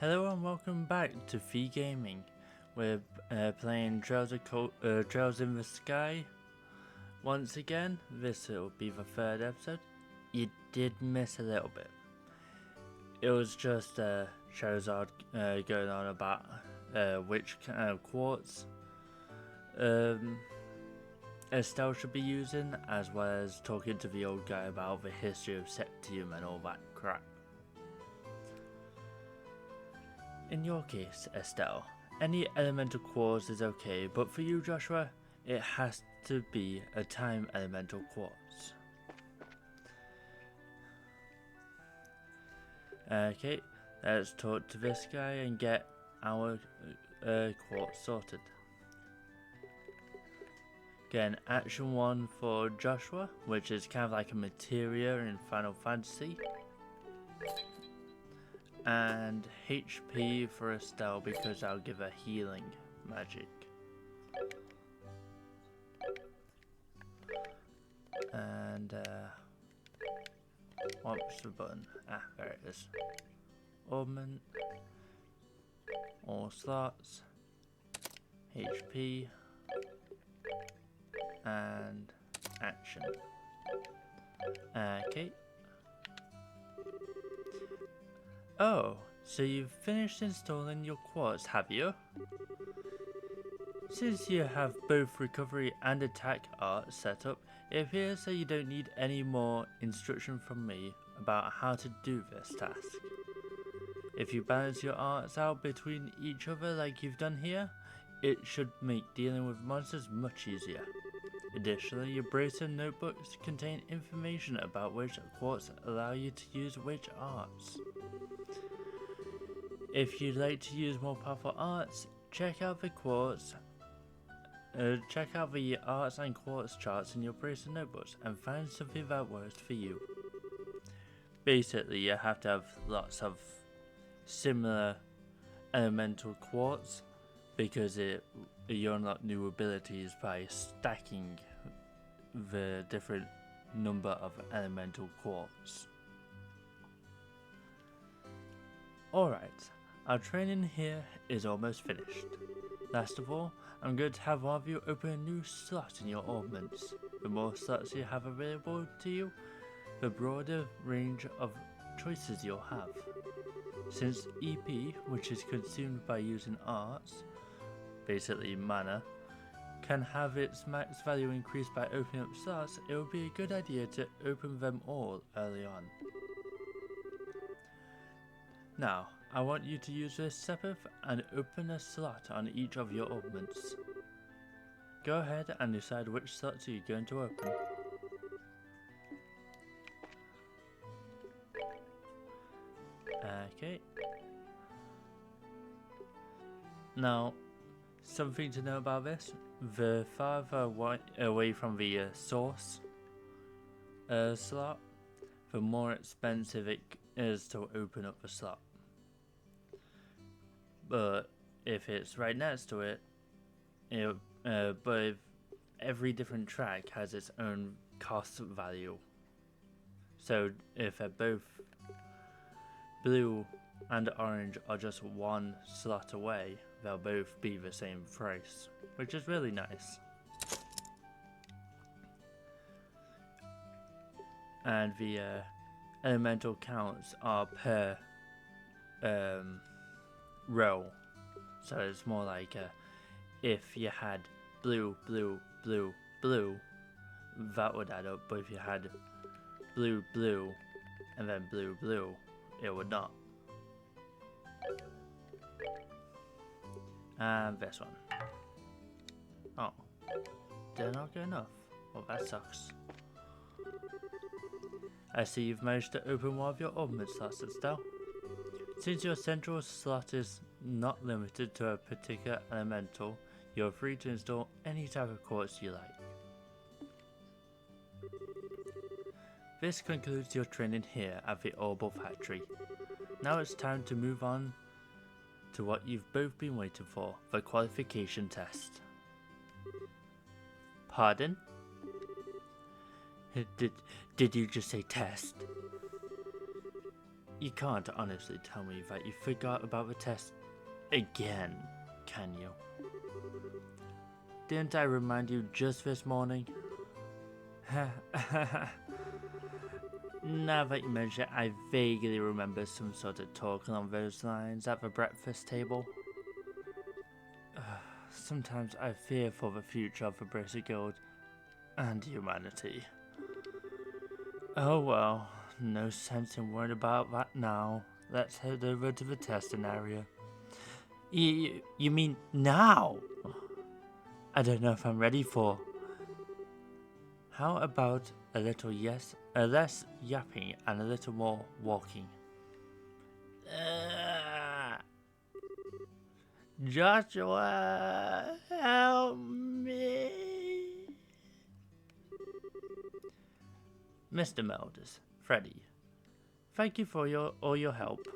Hello and welcome back to Fee Gaming. We're playing Trails in the Sky. Once again, this will be the third episode. You did miss a little bit. It was just Scherazard going on about which kind of quartz Estelle should be using, as well as talking to the old guy about the history of Septium and all that crap. In your case, Estelle, any elemental quartz is okay, but for you, Joshua, it has to be a time elemental quartz. Okay, let's talk to this guy and get our quartz sorted. Again, action 1 for Joshua, which is kind of like a materia in Final Fantasy. And HP for Estelle because I'll give her healing magic. And what's the button? Ah, there it is. Augment. All slots. HP. And action. Okay. Oh, so you've finished installing your quartz, have you? Since you have both recovery and attack art set up, it appears that you don't need any more instruction from me about how to do this task. If you balance your arts out between each other like you've done here, it should make dealing with monsters much easier. Additionally, your bracer notebooks contain information about which quartz allow you to use which arts. If you'd like to use more powerful arts, check out the arts and quartz charts in your bracer notebooks and find something that works for you. Basically, you have to have lots of similar elemental quartz because you unlock new abilities by stacking the different number of elemental quartz. Alright, our training here is almost finished. Last of all, I'm going to have one of you open a new slot in your augments. The more slots you have available to you, the broader range of choices you'll have. Since EP, which is consumed by using arts, basically mana, can have its max value increased by opening up slots, it would be a good idea to open them all early on. Now, I want you to use this setup and open a slot on each of your augments. Go ahead and decide which slots you're going to open. Okay. Now, something to know about this, the farther away from the source slot, the more expensive it is to open up the slot. But if it's right next to it, but if every different track has its own cost value. So if they're both blue and orange are just one slot away, they'll both be the same price, which is really nice. And the elemental counts are per row, so it's more like if you had blue, blue, blue, blue, that would add up, but if you had blue, blue, and then blue, blue, it would not. And this one. Oh, did I not get enough? Well, that sucks. I see you've managed to open one of your augment slots, Estelle. Since your central slot is not limited to a particular elemental, you're free to install any type of quartz you like. This concludes your training here at the Orbital Factory. Now it's time to move on to what you've both been waiting for, the qualification test. Pardon? Did you just say test? You can't honestly tell me that you forgot about the test again, can you? Didn't I remind you just this morning? Now that you mention it, I vaguely remember some sort of talk along those lines at the breakfast table. Sometimes I fear for the future of the Bracer Guild and humanity. Oh well, no sense in worrying about that now. Let's head over to the testing area. You mean now? I don't know if I'm ready for. How about a little less yapping and a little more walking? Joshua, help me. Mr. Melders, Freddy, thank you for all your help.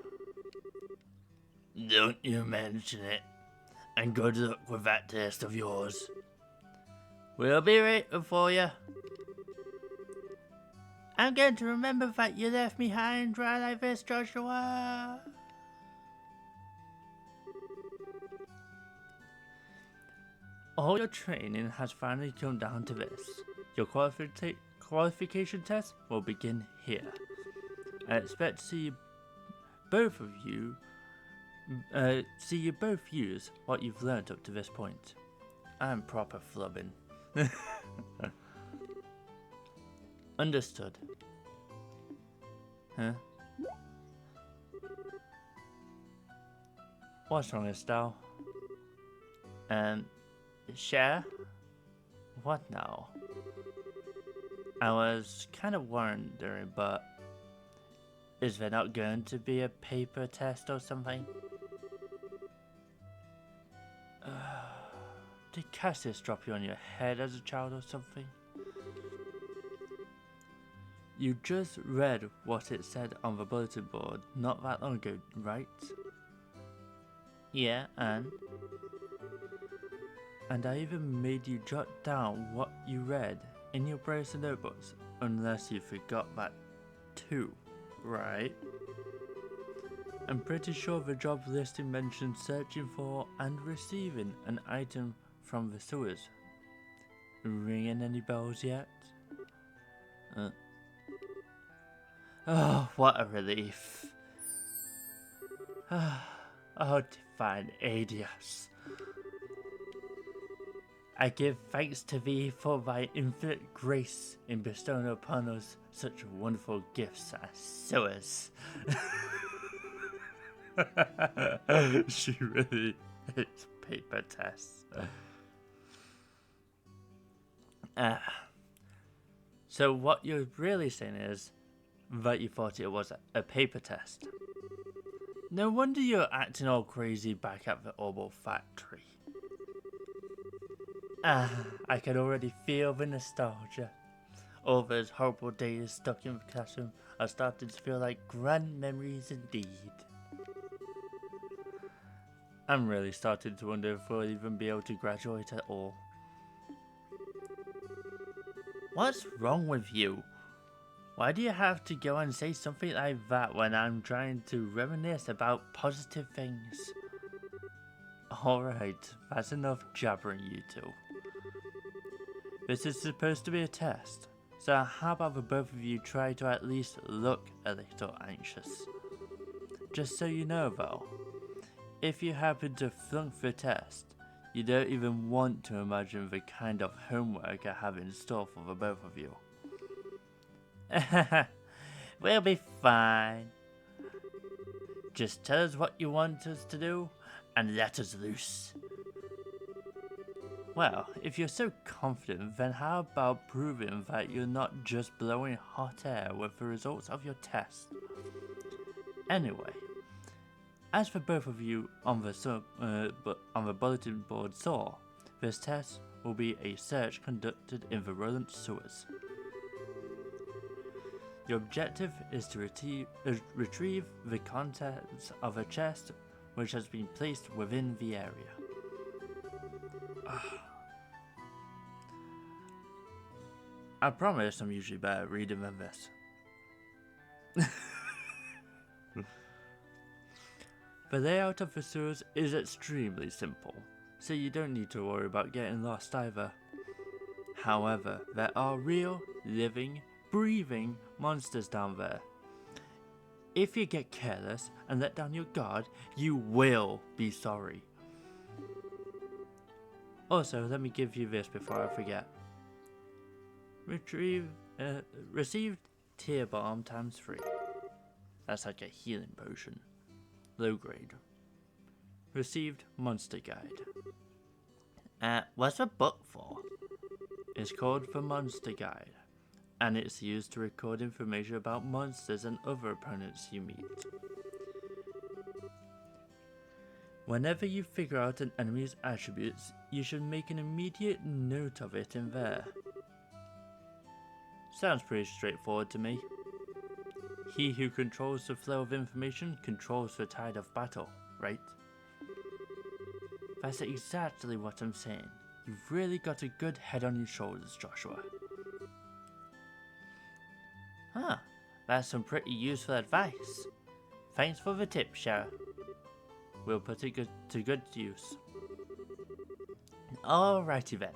Don't you mention it. And good luck with that test of yours. We'll be waiting for you. I'm going to remember that you left me high and dry like this, Joshua. All your training has finally come down to this. Your qualification test will begin here. I expect to see both use what you've learnt up to this point. I'm proper flubbing. Understood. Huh? What's wrong, Estelle? Share? What now? I was kind of wondering, but is there not going to be a paper test or something? Did Cassius drop you on your head as a child or something? You just read what it said on the bulletin board not that long ago, right? Yeah, and I even made you jot down what you read in your Bracer notebooks, unless you forgot that too, right? I'm pretty sure the job listing mentioned searching for and receiving an item from the sewers. Ringing any bells yet? Oh, what a relief. Oh, divine Adios. I give thanks to thee for thy infinite grace in bestowing upon us such wonderful gifts as sewers. She really hates paper tests. So what you're really saying is that you thought it was a paper test. No wonder you're acting all crazy back at the Orbal factory. I can already feel the nostalgia. All those horrible days stuck in the classroom are starting to feel like grand memories indeed. I'm really starting to wonder if we'll even be able to graduate at all. What's wrong with you? Why do you have to go and say something like that when I'm trying to reminisce about positive things? Alright, that's enough jabbering, you two. This is supposed to be a test, so how about the both of you try to at least look a little anxious? Just so you know though, if you happen to flunk the test, you don't even want to imagine the kind of homework I have in store for the both of you. We'll be fine. Just tell us what you want us to do and let us loose. Well, if you're so confident, then how about proving that you're not just blowing hot air with the results of your test? Anyway, as for both of you on the bulletin board saw, this test will be a search conducted in the rodent sewers. Your objective is to retrieve the contents of a chest which has been placed within the area. I promise I'm usually better at reading than this. The layout of the sewers is extremely simple, so you don't need to worry about getting lost either. However, there are real, living, breathing monsters down there. If you get careless and let down your guard, you will be sorry. Also, let me give you this before I forget. Received Tear Balm ×3. That's like a healing potion. Low grade. Received Monster Guide. What's the book for? It's called the Monster Guide, and it's used to record information about monsters and other opponents you meet. Whenever you figure out an enemy's attributes, you should make an immediate note of it in there. Sounds pretty straightforward to me. He who controls the flow of information controls the tide of battle, right? That's exactly what I'm saying. You've really got a good head on your shoulders, Joshua. Huh, that's some pretty useful advice. Thanks for the tip, Shara. We'll put it to good use. Alrighty then,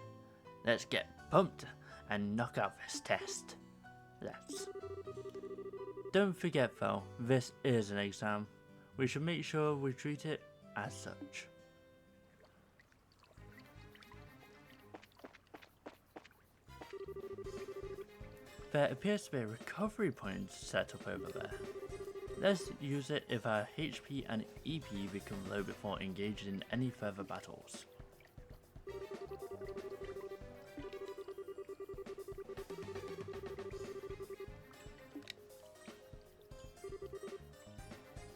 let's get pumped and knock out this test. Let's. Don't forget though, this is an exam. We should make sure we treat it as such. There appears to be a recovery point set up over there. Let's use it if our HP and EP become low before engaging in any further battles.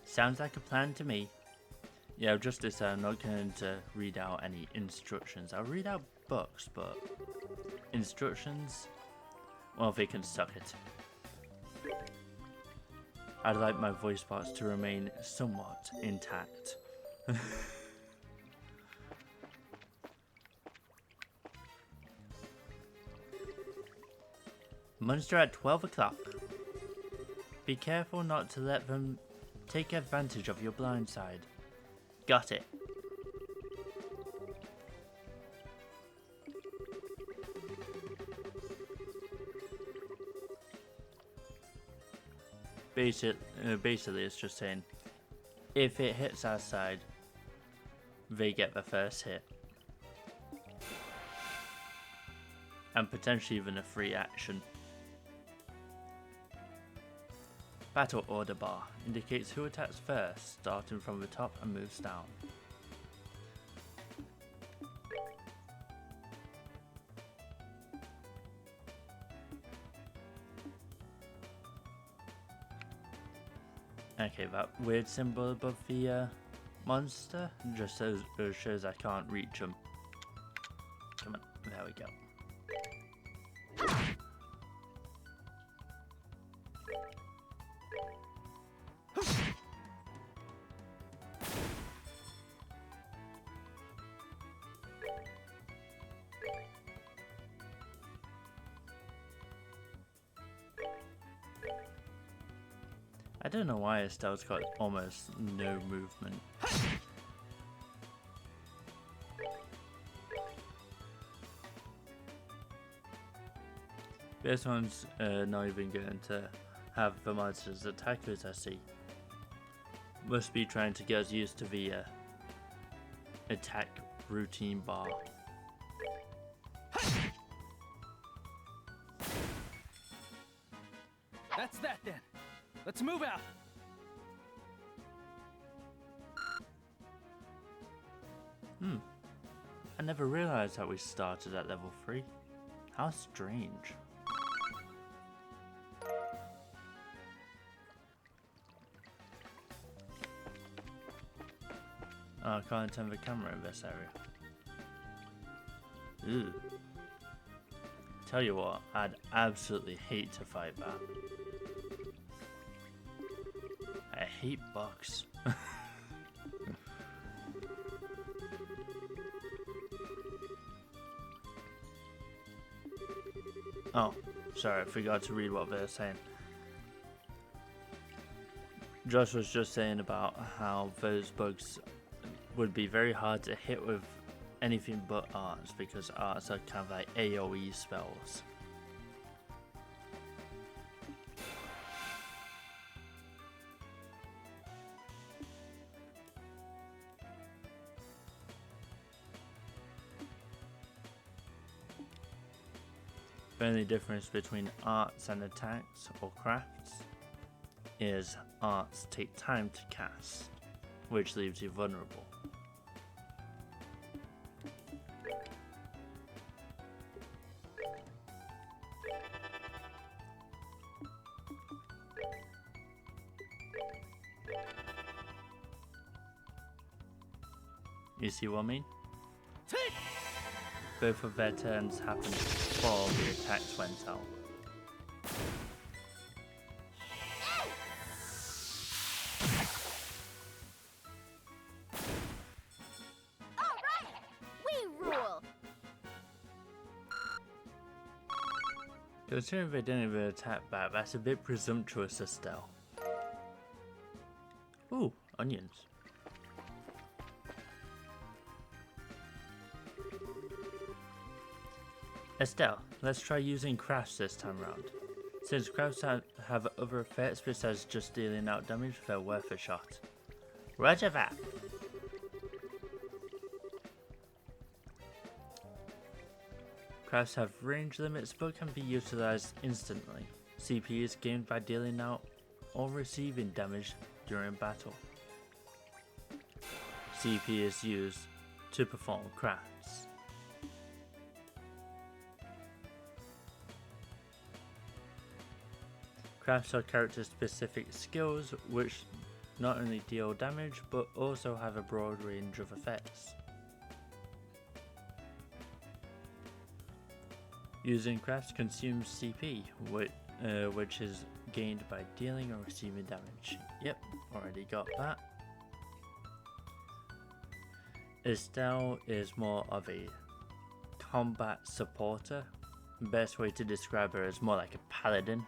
Sounds like a plan to me. Yeah, just this I'm not going to read out any instructions. I'll read out books, but instructions, well, they can suck it. I'd like my voice box to remain somewhat intact. Monster at 12 o'clock. Be careful not to let them take advantage of your blind side. Got it. Basically, it's just saying, if it hits our side, they get the first hit. And potentially even a free action. Battle order bar indicates who attacks first, starting from the top and moves down. Okay, that weird symbol above the monster just shows I can't reach him. Come on, there we go. I don't know why Estelle's got almost no movement. This one's not even going to have the monsters attack us, I see. Must be trying to get us used to the attack routine bar. That's that then. Let's move out. I never realized how we started at level 3. How strange. Oh, I can't turn the camera in this area. Ooh. Tell you what, I'd absolutely hate to fight that. I hate bugs. Oh, sorry, I forgot to read what they're saying. Josh was just saying about how those bugs would be very hard to hit with anything but arts, because arts are kind of like AoE spells. The only difference between arts and attacks or crafts is arts take time to cast, which leaves you vulnerable. You see what I mean? Both of their turns happened before the attacks went out. Alright! We rule! Considering they didn't even attack back, that's a bit presumptuous, Estelle. Ooh, onions. Estelle, let's try using crafts this time round. Since crafts have other effects besides just dealing out damage, they're worth a shot. Roger that! Crafts have range limits but can be utilized instantly. CP is gained by dealing out or receiving damage during battle. CP is used to perform crafts. Crafts are character-specific skills which not only deal damage but also have a broad range of effects. Using crafts consumes CP, which is gained by dealing or receiving damage. Yep, already got that. Estelle is more of a combat supporter. Best way to describe her is more like a paladin.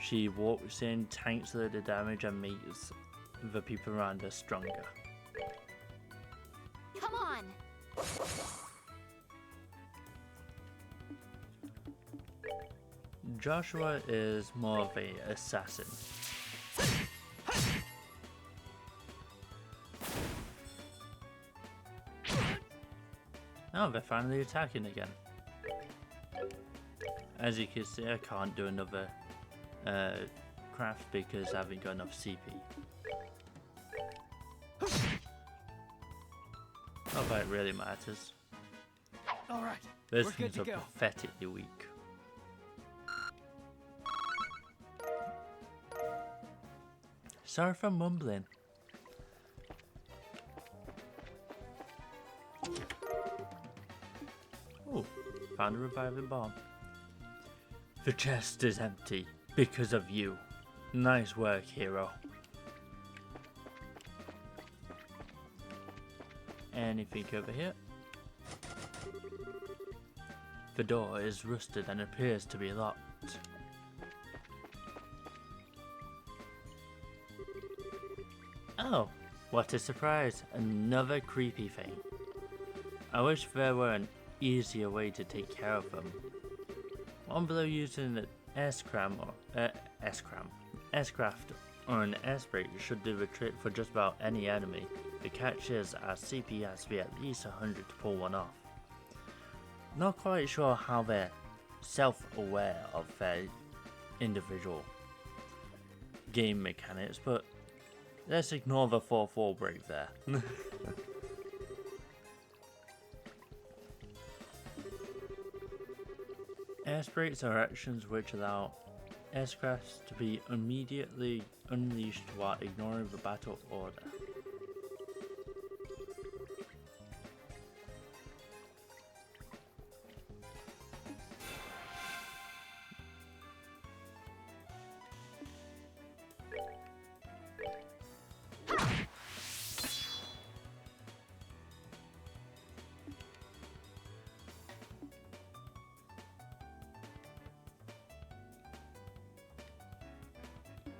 She walks in, tanks a little damage and makes the people around her stronger. Come on! Joshua is more of a assassin. Oh, they're finally attacking again. As you can see, I can't do another craft because I haven't got enough CP. Not that it really matters. All right, Those we're good things to are go. pathetically weak. Sorry for mumbling. Oh, found a reviving bomb. The chest is empty because of you. Nice work, hero. Anything over here? The door is rusted and appears to be locked. Oh, what a surprise. Another creepy thing. I wish there were an easier way to take care of them. One below using an S-cram or S-craft or an S-break should do the trick for just about any enemy. The catch is our CP has to be at least 100 to pull one off. Not quite sure how they're self-aware of their individual game mechanics, but let's ignore the 4-4 break there. S breaks are actions which allow S-crafts to be immediately unleashed while ignoring the battle order.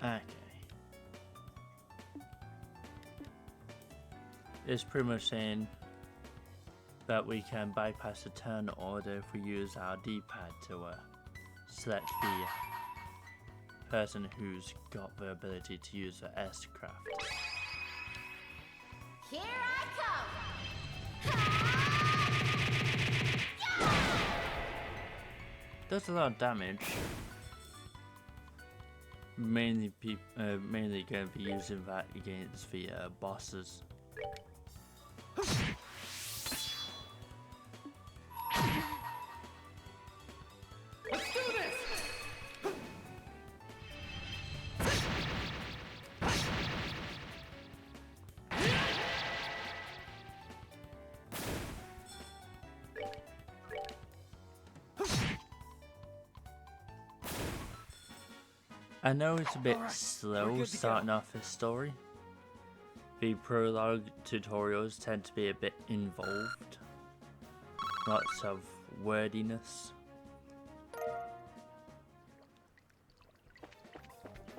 Okay. It's pretty much saying that we can bypass the turn order if we use our D-pad to select the person who's got the ability to use the S-craft. Here I come! Does a lot of damage. Mainly going to be using that against the bosses. Let's do this! I know it's a bit Alright, we're slow good to starting go. off this story. The prologue tutorials tend to be a bit involved. Lots of wordiness.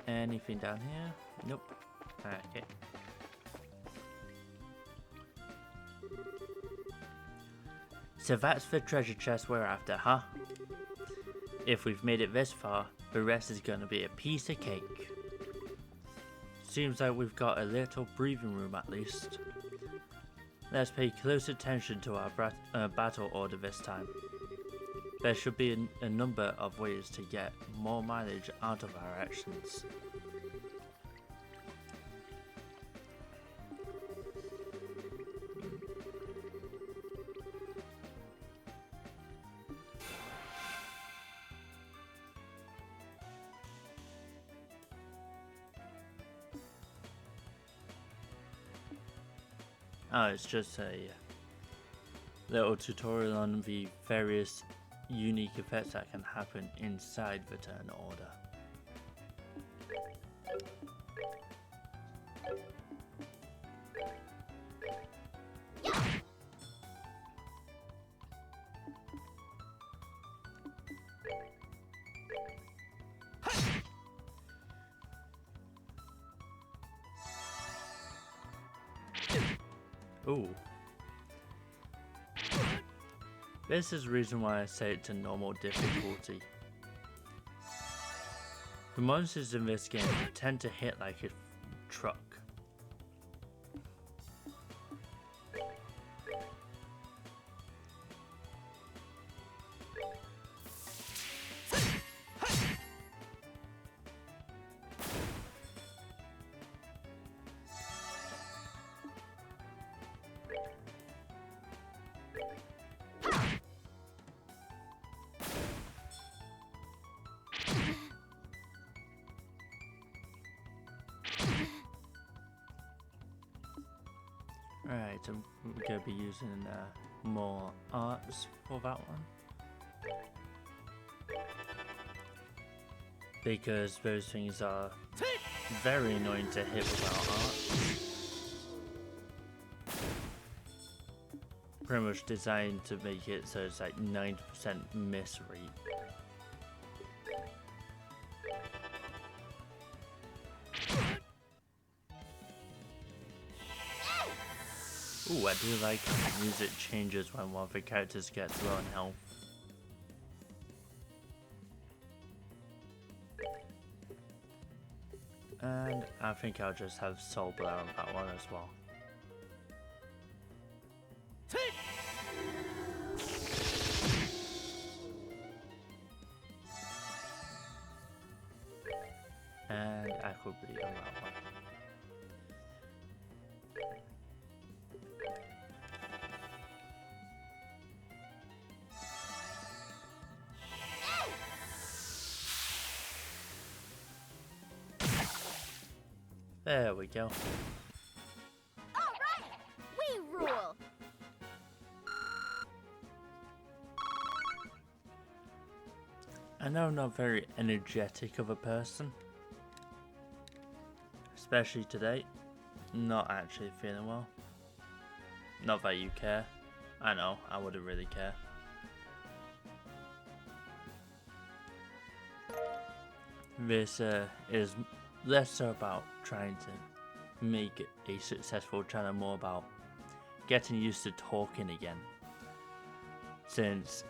Anything down here? Nope. Okay. So that's the treasure chest we're after, huh? If we've made it this far, the rest is gonna be a piece of cake. Seems like we've got a little breathing room at least. Let's pay close attention to our battle order this time. There should be a number of ways to get more mileage out of our actions. Oh, it's just a little tutorial on the various unique effects that can happen inside the turn order. Ooh. This is the reason why I say it to normal difficulty. The monsters in this game tend to hit like a truck. Alright, so we're going to be using more arts for that one. Because those things are very annoying to hit without art. Pretty much designed to make it so it's like 90% miss rate. Ooh, I do like how the music changes when one of the characters gets low on health. And I think I'll just have Soul Blare on that one as well. And Aqua Bleed on that one. There we go. Alright! We rule! I know I'm not very energetic of a person. Especially today. Not actually feeling well. Not that you care. I know, I wouldn't really care. This is less so about trying to make a successful channel, more about getting used to talking again. Since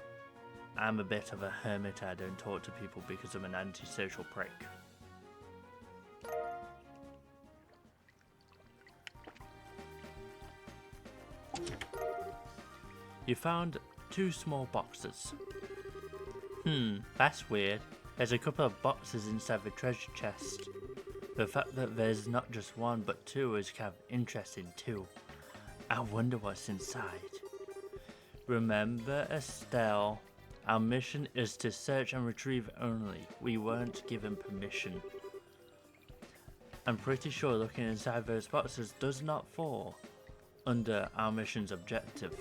I'm a bit of a hermit, I don't talk to people because I'm an antisocial prick. You found 2 small boxes. That's weird. There's a couple of boxes inside the treasure chest. The fact that there's not just 1 but 2 is kind of interesting too. I wonder what's inside. Remember, Estelle, our mission is to search and retrieve only. We weren't given permission. I'm pretty sure looking inside those boxes does not fall under our mission's objective.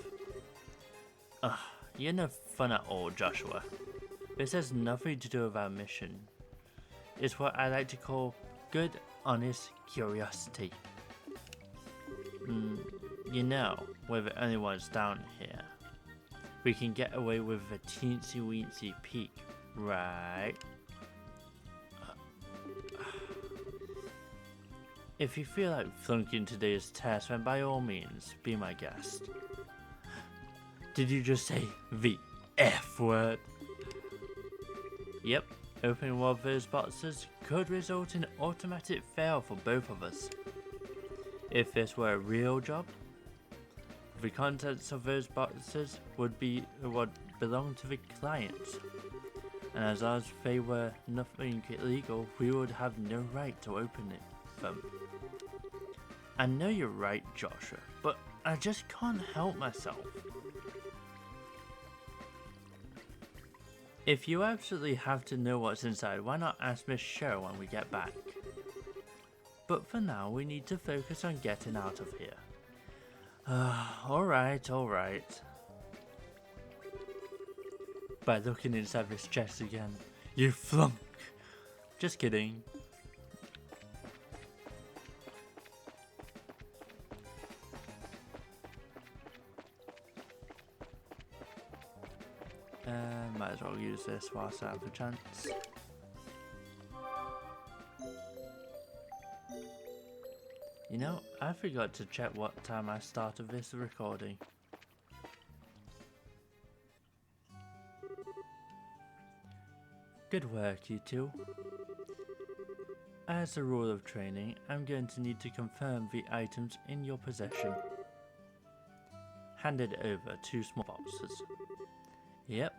Ugh, you're no fun at all, Joshua. This has nothing to do with our mission. It's what I like to call good, honest curiosity. You know, we're the only ones down here. We can get away with a teensy weensy peek, right? If you feel like flunking today's test, then by all means, be my guest. Did you just say the F word? Yep, opening one of those boxes could result in automatic fail for both of us. If this were a real job, the contents of those boxes would belong to the clients, and as long as they were nothing illegal, we would have no right to open them. I know you're right, Joshua, but I just can't help myself. If you absolutely have to know what's inside, why not ask Miss Cheryl when we get back? But for now, we need to focus on getting out of here. Alright. By looking inside this chest again, you flunk. Just kidding. Might as well use this whilst I have a chance. You know, I forgot to check what time I started this recording. Good work, you two. As a rule of training, I'm going to need to confirm the items in your possession. Handed over 2 small boxes. Yep,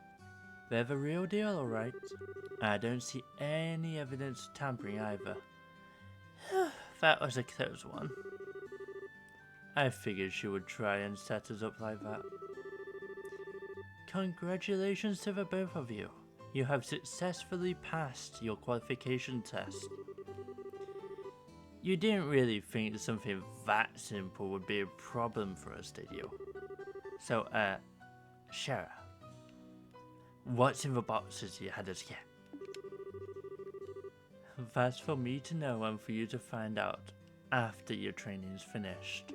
they're the real deal, alright. I don't see any evidence of tampering either. That was a close one. I figured she would try and set us up like that. Congratulations to the both of you. You have successfully passed your qualification test. You didn't really think something that simple would be a problem for us, did you? So, Shara, what's in the boxes you had us get? That's for me to know and for you to find out after your training's finished.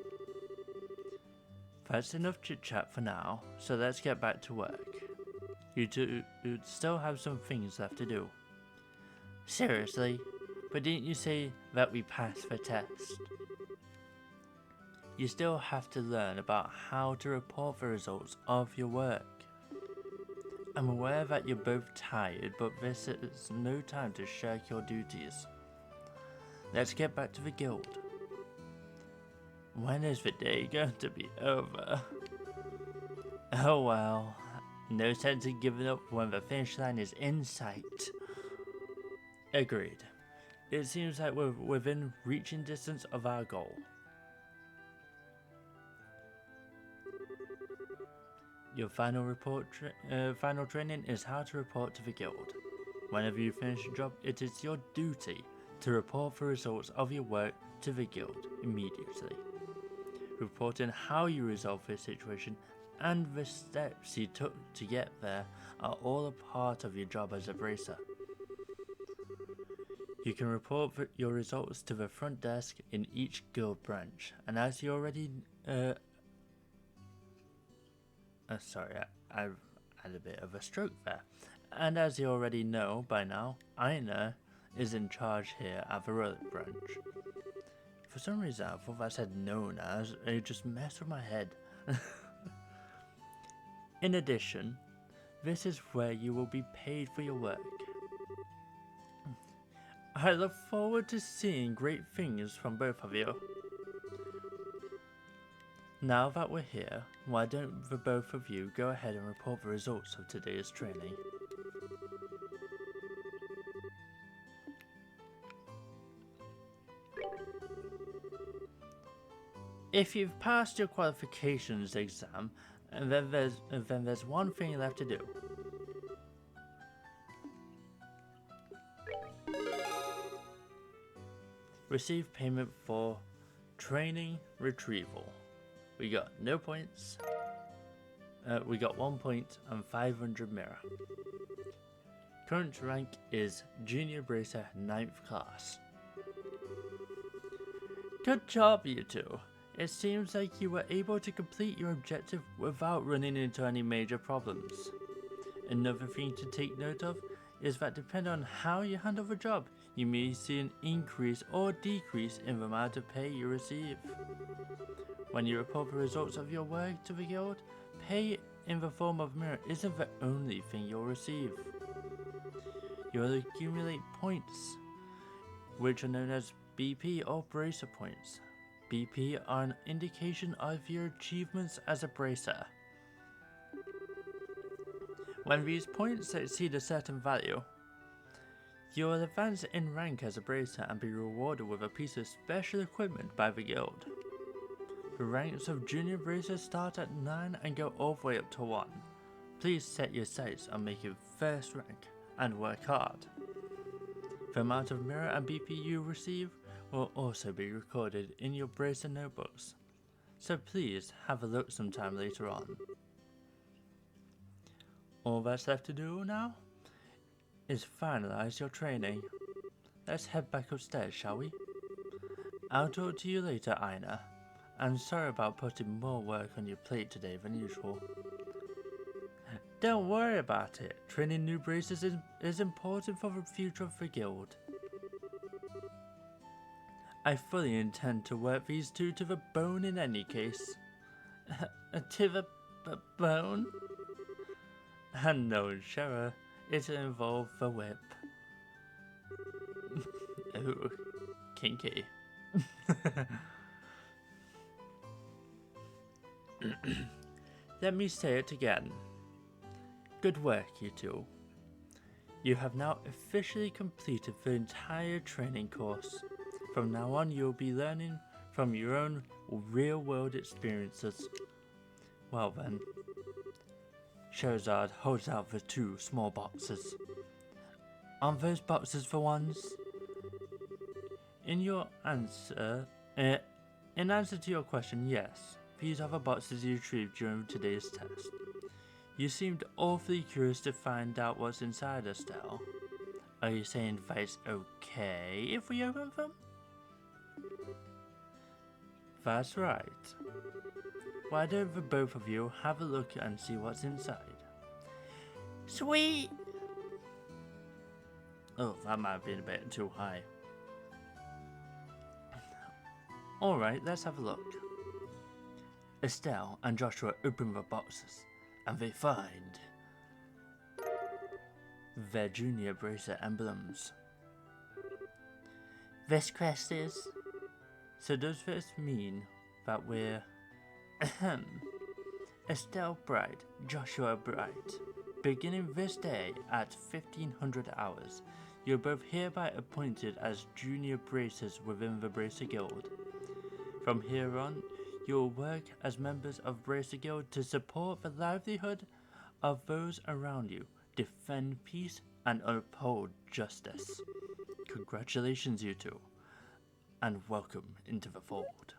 That's enough chit chat for now, so let's get back to work. You two still have some things left to do. Seriously? But didn't you say that we passed the test? You still have to learn about how to report the results of your work. I'm aware that you're both tired, but this is no time to shirk your duties. Let's get back to the guild. When is the day going to be over? Oh well, no sense in giving up when the finish line is in sight. Agreed. It seems like we're within reaching distance of our goal. Your final training is how to report to the guild. Whenever you finish a job, it is your duty to report the results of your work to the guild immediately. Reporting how you resolve the situation and the steps you took to get there are all a part of your job as a bracer. You can report your results to the front desk in each guild branch, and as you already sorry, I had a bit of a stroke there. And as you already know by now, Aina is in charge here at the Relic branch. For some reason I thought that said known as, it just messed with my head. In addition, this is where you will be paid for your work. I look forward to seeing great things from both of you. Now that we're here, why don't the both of you go ahead and report the results of today's training? If you've passed your qualifications exam, then there's one thing left to do. Receive payment for training retrieval. We got no points. We got 1 point and 500 mirror. Current rank is Junior Bracer 9th class. Good job, you two. It seems like you were able to complete your objective without running into any major problems. Another thing to take note of is that depending on how you handle the job, you may see an increase or decrease in the amount of pay you receive. When you report the results of your work to the guild, pay in the form of mirror isn't the only thing you'll receive. You'll accumulate points, which are known as BP or bracer points. BP are an indication of your achievements as a bracer. When these points exceed a certain value, you will advance in rank as a bracer and be rewarded with a piece of special equipment by the guild. The ranks of junior bracers start at 9 and go all the way up to 1. Please set your sights on making first rank and work hard. The amount of mirror and BP you receive will also be recorded in your bracer notebooks, so please have a look sometime later on. All that's left to do now is finalize your training. Let's head back upstairs, shall we? I'll talk to you later, Aina. I'm sorry about putting more work on your plate today than usual. Don't worry about it. Training new bracers is important for the future of the guild. I fully intend to work these two to the bone in any case. To the bone? And no, Shara, it'll involve the whip. Oh, kinky. Let me say it again. Good work, you two. You have now officially completed the entire training course. From now on, you'll be learning from your own real-world experiences. Well then. Scherazard holds out the 2 small boxes. Aren't those boxes the ones? In answer to your question, yes. These are the boxes you retrieved during today's test. You seemed awfully curious to find out what's inside, Estelle. Are you saying that it's okay if we open them? That's right. Why don't the both of you have a look and see what's inside? Sweet! Oh, that might have been a bit too high. Alright, let's have a look. Estelle and Joshua open the boxes, and they find their junior bracer emblems. This quest is... So does this mean that we're... Estelle Bright, Joshua Bright. Beginning this day at 1500 hours, you're both hereby appointed as junior bracers within the Bracer Guild. From here on, you'll work as members of Bracer Guild to support the livelihood of those around you, defend peace, and uphold justice. Congratulations, you two, and welcome into the fold.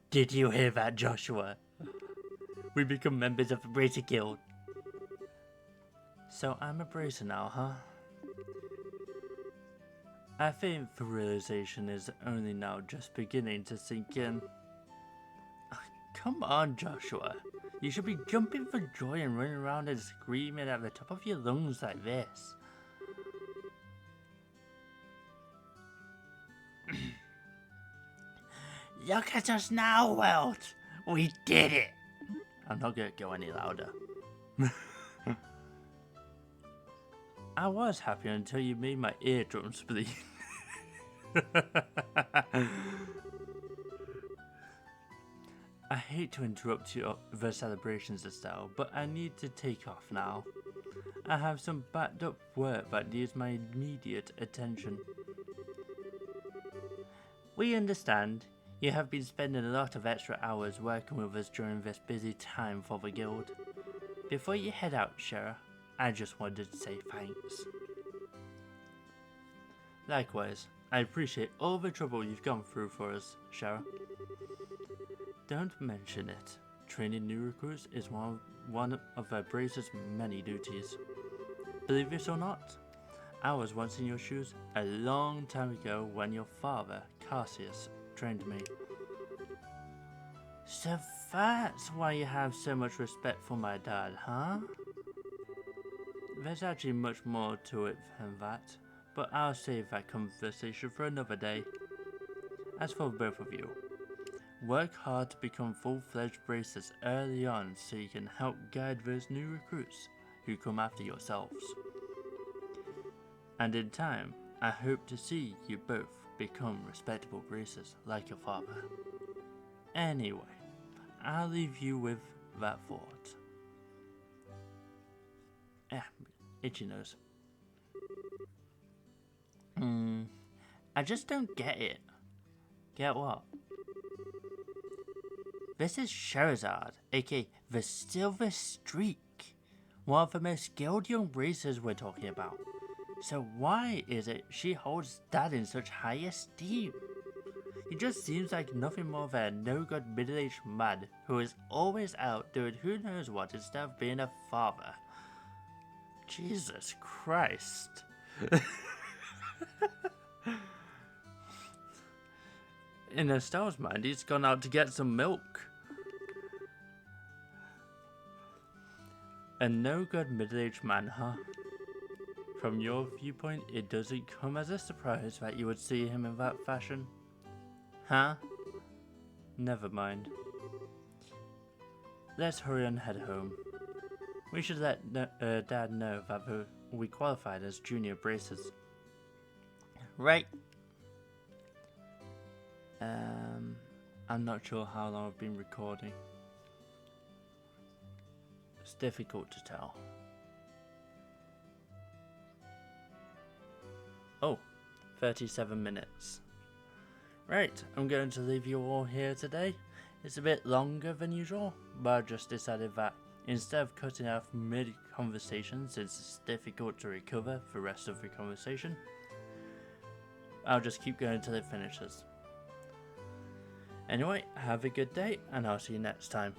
Did you hear that, Joshua? We become members of the Bracer Guild. So I'm a bracer now, huh? I think the realization is only now just beginning to sink in. Come on, Joshua. You should be jumping for joy and running around and screaming at the top of your lungs like this. Look at us now, world! We did it! I'm not gonna go any louder. I was happy until you made my eardrums bleed. I hate to interrupt the celebrations, Estelle, but I need to take off now. I have some backed up work that needs my immediate attention. We understand. You have been spending a lot of extra hours working with us during this busy time for the guild. Before you head out, Shera, I just wanted to say thanks. Likewise, I appreciate all the trouble you've gone through for us, Shera. Don't mention it. Training new recruits is one of the Bracer's many duties. Believe it or not, I was once in your shoes a long time ago when your father, Cassius, trained me. So that's why you have so much respect for my dad, huh? There's actually much more to it than that, but I'll save that conversation for another day. As for both of you, work hard to become full-fledged bracers early on so you can help guide those new recruits who come after yourselves. And in time, I hope to see you both become respectable bracers like your father. Anyway, I'll leave you with that thought. Itchy nose. I just don't get it. Get what? This is Scherazard, aka the Silver Streak, one of the most skilled young bracers we're talking about. So why is it she holds Dad in such high esteem? He just seems like nothing more than a no-good middle-aged man who is always out doing who knows what instead of being a father. Jesus Christ. In Estelle's mind, he's gone out to get some milk. A no-good middle-aged man, huh? From your viewpoint, it doesn't come as a surprise that you would see him in that fashion. Huh? Never mind. Let's hurry and head home. We should let Dad know that we qualified as junior bracers. Right. I'm not sure how long I've been recording. It's difficult to tell. Oh, 37 minutes. Right, I'm going to leave you all here today. It's a bit longer than usual, but I just decided that instead of cutting off mid-conversation, since it's difficult to recover the rest of the conversation, I'll just keep going until it finishes. Anyway, have a good day, and I'll see you next time.